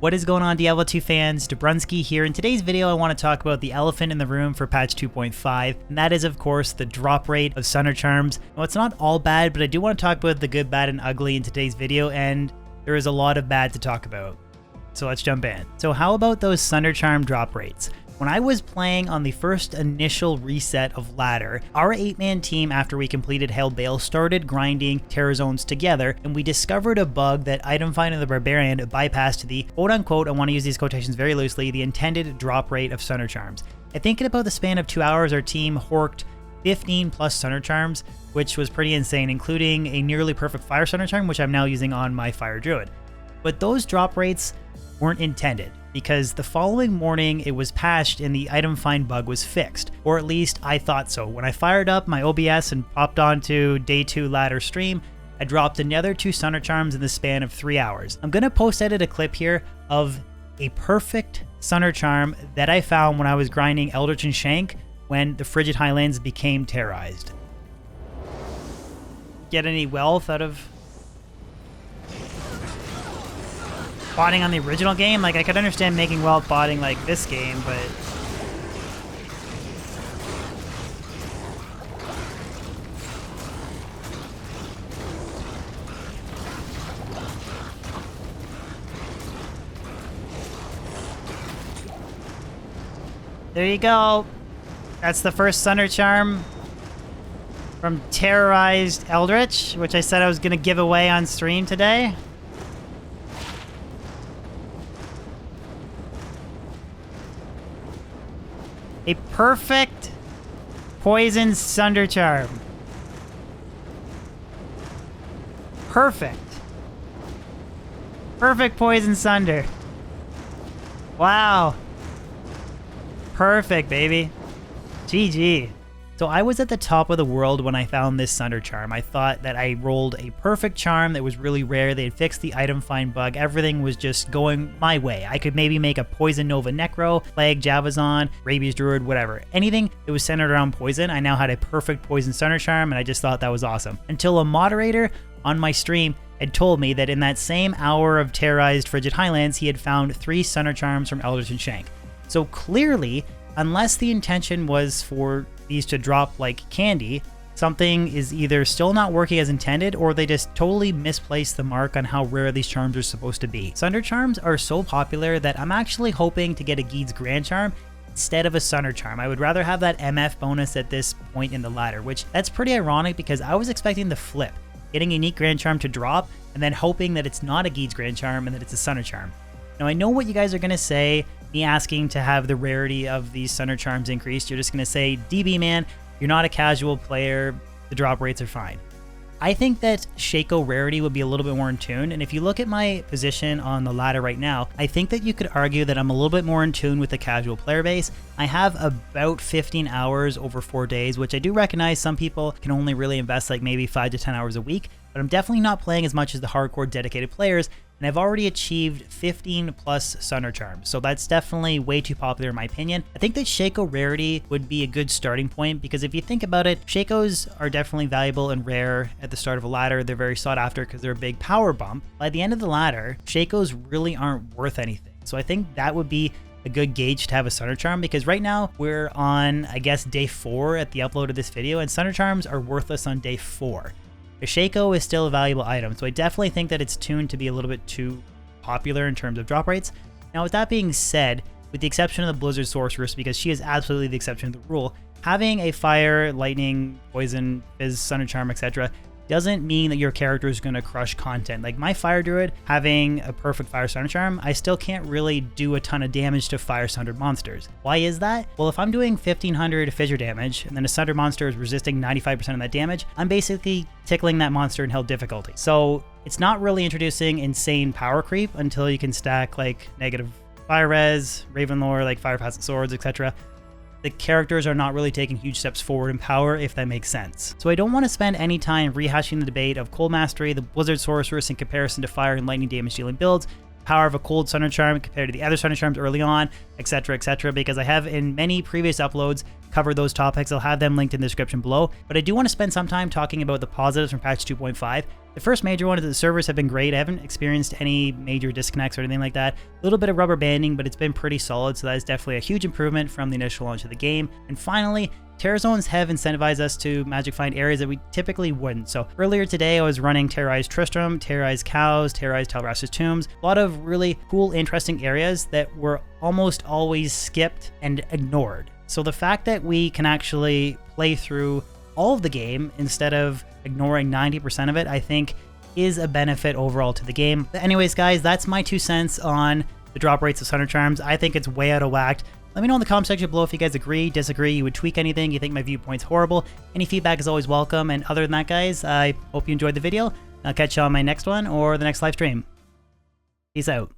What is going on, Diablo 2 fans? Dobrunsky here. In today's video, I want to talk about the elephant in the room for patch 2.5, and that is, of course, the drop rate of Sunder Charms. Now, it's not all bad, but I do want to talk about the good, bad, and ugly in today's video, and there is a lot of bad to talk about. So let's jump in. So how about those Sunder Charm drop rates? When I was playing on the first initial reset of Ladder, our 8-man team after we completed Hail Bale started grinding Terror Zones together, and we discovered a bug that Item Finder the Barbarian bypassed the quote-unquote, I want to use these quotations very loosely, the intended drop rate of Sunder Charms. I think in about the span of 2 hours, our team horked 15 plus Sunder Charms, which was pretty insane, including a nearly perfect Fire Sunder Charm, which I'm now using on my Fire Druid. But those drop rates weren't intended, because the following morning it was patched and the item find bug was fixed, or at least I thought so. When I fired up my OBS and popped onto day 2 Ladder stream, I dropped another 2 Sunder Charms in the span of 3 hours. I'm gonna post edit a clip here of a perfect Sunder Charm that I found when I was grinding Eldritch and Shank when the Frigid Highlands became terrorized. Get any wealth out of botting on the original game? Like, I could understand making wealth botting like this game, but there you go. That's the first Sunder Charm from Terrorized Eldritch, which I said I was gonna give away on stream today. A perfect poison Sunder Charm. Perfect. Perfect poison Sunder. Wow. Perfect, baby. GG. So I was at the top of the world when I found this Sunder Charm. I thought that I rolled a perfect charm that was really rare. They had fixed the item find bug. Everything was just going my way. I could maybe make a Poison Nova Necro, Plague Javazon, Rabies Druid, whatever. Anything that was centered around poison, I now had a perfect poison Sunder Charm, and I just thought that was awesome. Until a moderator on my stream had told me that in that same hour of terrorized Frigid Highlands, he had found 3 Sunder Charms from Eldritch and Shank. So clearly, unless the intention was for these to drop like candy, something is either still not working as intended, or they just totally misplaced the mark on how rare these charms are supposed to be. Sunder Charms are so popular that I'm actually hoping to get a Geed's Grand Charm instead of a Sunder Charm. I would rather have that MF bonus at this point in the ladder, which that's pretty ironic because I was expecting the flip, getting a unique Grand Charm to drop and then hoping that it's not a Geed's Grand Charm and that it's a Sunder Charm. Now I know what you guys are gonna say, me asking to have the rarity of these Sunder Charms increased. You're just going to say, DB man, you're not a casual player, the drop rates are fine. I think that Shako rarity would be a little bit more in tune, and if you look at my position on the ladder right now, I think that you could argue that I'm a little bit more in tune with the casual player base. I have about 15 hours over 4 days, which I do recognize some people can only really invest like maybe 5 to 10 hours a week, but I'm definitely not playing as much as the hardcore dedicated players, and I've already achieved 15 plus Sunder Charms, so that's definitely way too popular in my opinion. I think that Shako rarity would be a good starting point, because if you think about it, Shakos are definitely valuable and rare at the start of a ladder. They're very sought after because they're a big power bump. By the end of the ladder, Shakos really aren't worth anything, so I think that would be a good gauge to have a Sunder Charm, because right now we're on, I guess, day 4 at the upload of this video, and Sunder Charms are worthless on day 4. The Shako is still a valuable item, so I definitely think that it's tuned to be a little bit too popular in terms of drop rates. Now, with that being said, with the exception of the Blizzard Sorceress, because she is absolutely the exception to the rule, having a Fire, Lightning, Poison, Fizz, Sunder Charm, etc. doesn't mean that your character is going to crush content. Like my Fire Druid having a perfect Fire Sunder Charm, I still can't really do a ton of damage to Fire Sundered monsters. Why is that? Well, if I'm doing 1500 fissure damage and then a Sundered monster is resisting 95% of that damage, I'm basically tickling that monster in hell difficulty. So it's not really introducing insane power creep until you can stack like negative Fire Res, Ravenlore, like Fire Facet Swords, etc. The characters are not really taking huge steps forward in power, if that makes sense. So I don't want to spend any time rehashing the debate of Cold Mastery, the Blizzard Sorceress in comparison to Fire and Lightning damage dealing builds, power of a Cold Sunder Charm compared to the other Sunder Charms early on, etc., etc., because I have in many previous uploads cover those topics. I'll have them linked in the description below. But I do want to spend some time talking about the positives from patch 2.5. The first major one is that the servers have been great. I haven't experienced any major disconnects or anything like that. A little bit of rubber banding, but it's been pretty solid, so that is definitely a huge improvement from the initial launch of the game. And finally, Terror Zones have incentivized us to magic find areas that we typically wouldn't. So earlier today, I was running Terrorized Tristram, Terrorized Cows, Terrorized Talras's Tombs. A lot of really cool, interesting areas that were almost always skipped and ignored. So the fact that we can actually play through all of the game instead of ignoring 90% of it, I think is a benefit overall to the game. But anyways, guys, that's my 2 cents on the drop rates of Sunder Charms. I think it's way out of whack. Let me know in the comment section below if you guys agree, disagree, you would tweak anything, you think my viewpoint's horrible. Any feedback is always welcome. And other than that, guys, I hope you enjoyed the video. I'll catch you on my next one or the next live stream. Peace out.